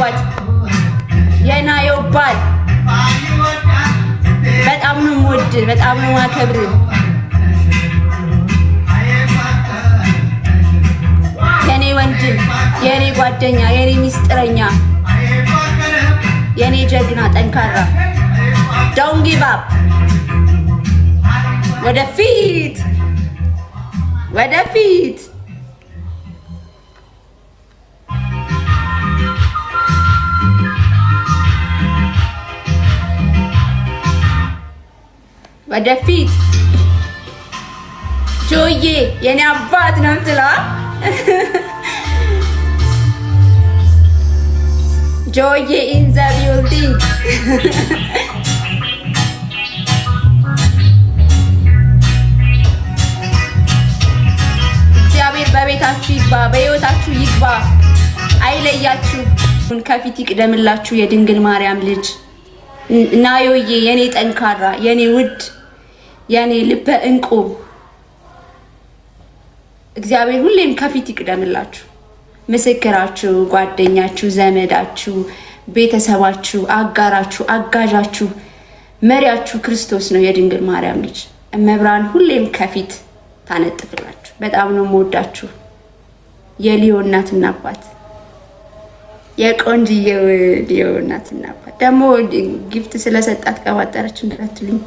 አባት የናየው ባል በጣም ነው የምወድ፣ በጣም ነው የማከብር። የኔ ወንድም፣ የኔ ጓደኛ፣ የኔ ሚስጥረኛ፣ የኔ ጀግና ጠንካራ don't give up ወደፊት ወደፊት ወደፊት ጆዬ የኔ አባት ነው ትላ ጆዬ in the building እግዚአብሔር በቤታችሁ ይግባ፣ በሕይወታችሁ ይግባ፣ አይለያችሁ። ከፊት ይቅደምላችሁ የድንግል ማርያም ልጅ ናዮዬ የኔ ጠንካራ፣ የኔ ውድ፣ የኔ ልበ እንቁ እግዚአብሔር ሁሌም ከፊት ይቅደምላችሁ። ምስክራችሁ፣ ጓደኛችሁ፣ ዘመዳችሁ፣ ቤተሰባችሁ፣ አጋራችሁ፣ አጋዣችሁ፣ መሪያችሁ ክርስቶስ ነው የድንግል ማርያም ልጅ። እመብርሃን ሁሌም ከፊት ታነጥፍላችሁ። በጣም ነው የምወዳችሁ የሊዮ እናትና አባት፣ የቆንጅዬው ሊዮ እናትና አባት። ደግሞ ጊፍት ስለሰጣት ቀባጠረች እንዳትሉኝ።